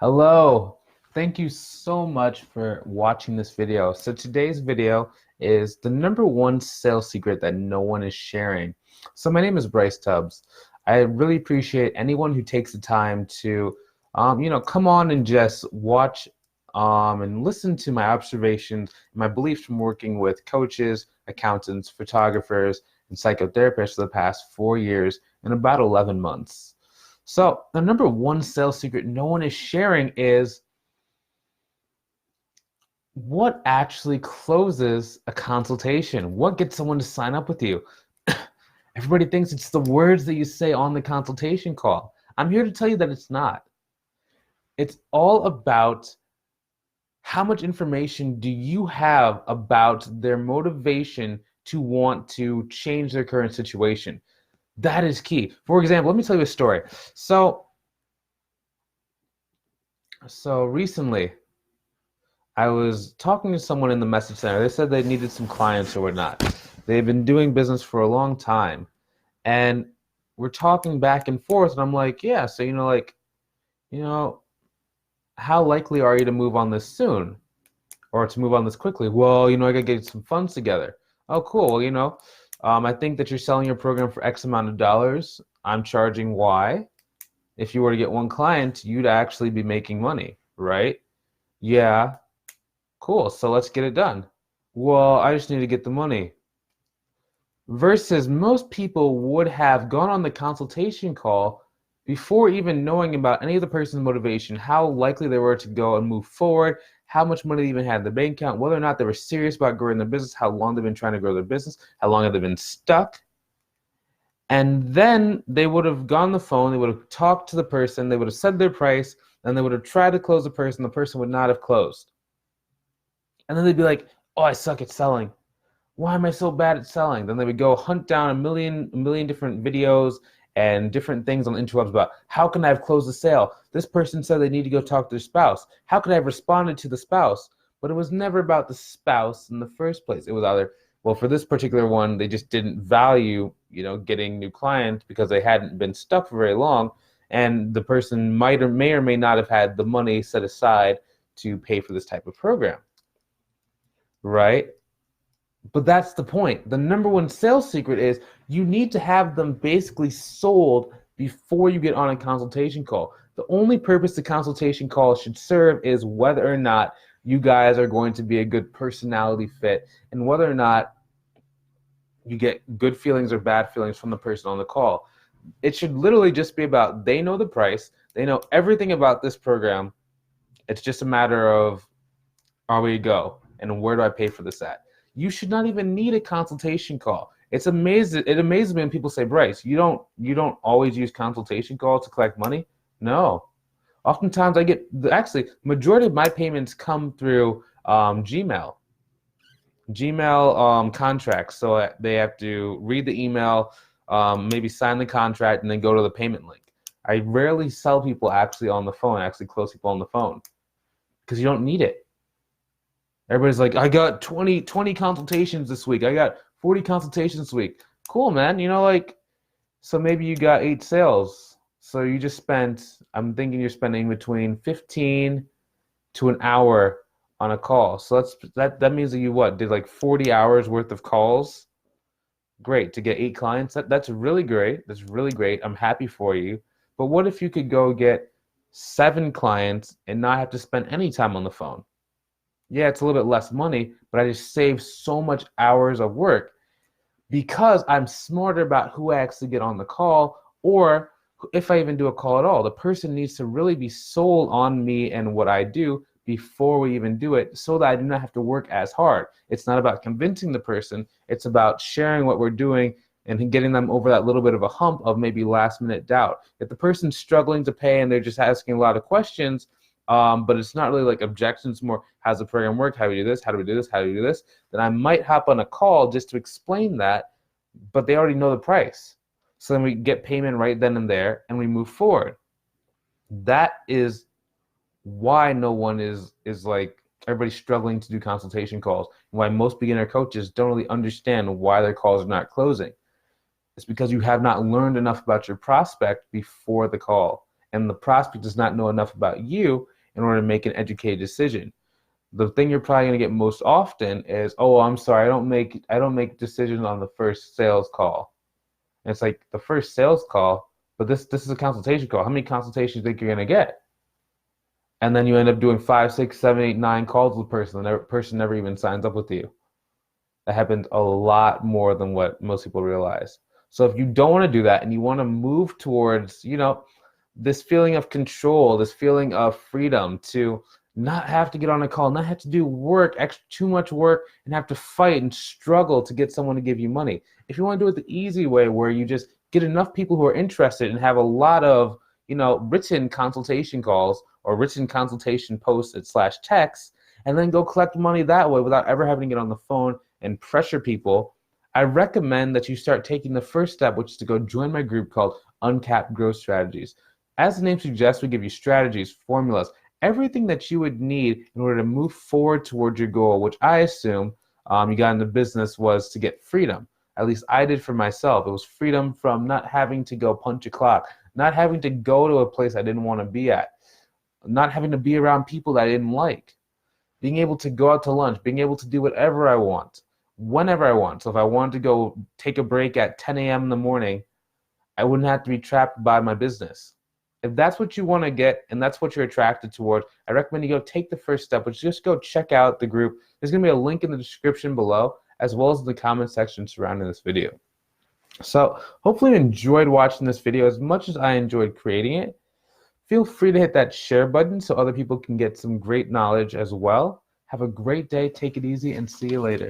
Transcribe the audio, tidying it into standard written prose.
Hello. Thank you so much for watching this video. So today's video is the number one sales secret that no one is sharing. So my name is Bryce Tubbs. I really appreciate anyone who takes the time to, come on and just watch and listen to my observations, my beliefs from working with coaches, accountants, photographers, and psychotherapists for the past 4 years and about 11 months. So the number one sales secret no one is sharing is what actually closes a consultation? What gets someone to sign up with you? Everybody thinks it's the words that you say on the consultation call. I'm here to tell you that it's not. It's all about how much information do you have about their motivation to want to change their current situation. That is key. For example, let me tell you a story. So recently, I was talking to someone in the message center. They said they needed some clients or whatnot. They've been doing business for a long time. And we're talking back and forth, and I'm like, yeah, so, how likely are you to move on this soon? Or to move on this quickly? Well, I gotta get some funds together. Oh, cool. Well, I think that you're selling your program for X amount of dollars. I'm charging Y. If you were to get one client, you'd actually be making money, right? Yeah. Cool, so let's get it done. Well, I just need to get the money. Versus most people would have gone on the consultation call before even knowing about any of the person's motivation, how likely they were to go and move forward, how much money they even had in the bank account, whether or not they were serious about growing their business, how long they've been trying to grow their business, how long have they been stuck. And then they would have gone on the phone, they would have talked to the person, they would have said their price, and they would have tried to close the person would not have closed. And then they'd be like, oh, I suck at selling. Why am I so bad at selling? Then they would go hunt down a million different videos and different things on the interwebs about how can I have closed the sale? This person said they need to go talk to their spouse. How could I have responded to the spouse? But it was never about the spouse in the first place. It was either, well, for this particular one, they just didn't value, getting new clients because they hadn't been stuck for very long. And the person may or may not have had the money set aside to pay for this type of program. Right? But that's the point. The number one sales secret is you need to have them basically sold before you get on a consultation call. The only purpose the consultation call should serve is whether or not you guys are going to be a good personality fit and whether or not you get good feelings or bad feelings from the person on the call. It should literally just be about they know the price, they know everything about this program. It's just a matter of are we go and where do I pay for this at? You should not even need a consultation call. It amazes me when people say, Bryce, you don't always use consultation calls to collect money. No. Oftentimes I get, actually, majority of my payments come through Gmail contracts. So they have to read the email, maybe sign the contract, and then go to the payment link. I rarely sell people actually on the phone, actually close people on the phone, because you don't need it. Everybody's like, I got 20 consultations this week. I got 40 consultations this week. Cool, man. So maybe you got 8 sales. So you just spent, I'm thinking you're spending between 15 to an hour on a call. So that means that you did like 40 hours worth of calls. Great, to get 8 clients. That's really great. That's really great. I'm happy for you. But what if you could go get 7 clients and not have to spend any time on the phone? Yeah, it's a little bit less money, but I just save so much hours of work because I'm smarter about who I actually get on the call, or if I even do a call at all. The person needs to really be sold on me and what I do before we even do it so that I do not have to work as hard. It's not about convincing the person. It's about sharing what we're doing and getting them over that little bit of a hump of maybe last minute doubt. If the person's struggling to pay and they're just asking a lot of questions, but it's not really like objections, more how's the program work, how do we do this, how do we do this, how do we do this, then I might hop on a call just to explain that, but they already know the price. So then we get payment right then and there and we move forward. That is why no one is like, everybody's struggling to do consultation calls, and why most beginner coaches don't really understand why their calls are not closing. It's because you have not learned enough about your prospect before the call. and the prospect does not know enough about you in order to make an educated decision. The thing you're probably going to get most often is, oh, I'm sorry, I don't make decisions on the first sales call. And it's like the first sales call, but this is a consultation call. How many consultations do you think you're going to get? And then you end up doing 5, 6, 7, 8, 9 calls with the person, and the person never even signs up with you. That happens a lot more than what most people realize. So if you don't want to do that and you want to move towards, this feeling of control, this feeling of freedom to not have to get on a call, not have to do work, too much work, and have to fight and struggle to get someone to give you money. If you want to do it the easy way, where you just get enough people who are interested and have a lot of, written consultation calls or written consultation posts / texts, and then go collect money that way without ever having to get on the phone and pressure people, I recommend that you start taking the first step, which is to go join my group called Uncapped Growth Strategies. As the name suggests, we give you strategies, formulas, everything that you would need in order to move forward towards your goal, which I assume you got into business was to get freedom. At least I did for myself. It was freedom from not having to go punch a clock, not having to go to a place I didn't want to be at, not having to be around people that I didn't like, being able to go out to lunch, being able to do whatever I want, whenever I want. So if I wanted to go take a break at 10 a.m. in the morning, I wouldn't have to be trapped by my business. If that's what you want to get and that's what you're attracted toward, I recommend you go take the first step, which is just go check out the group. There's going to be a link in the description below, as well as in the comment section surrounding this video. So hopefully you enjoyed watching this video as much as I enjoyed creating it. Feel free to hit that share button so other people can get some great knowledge as well. Have a great day, take it easy, and see you later.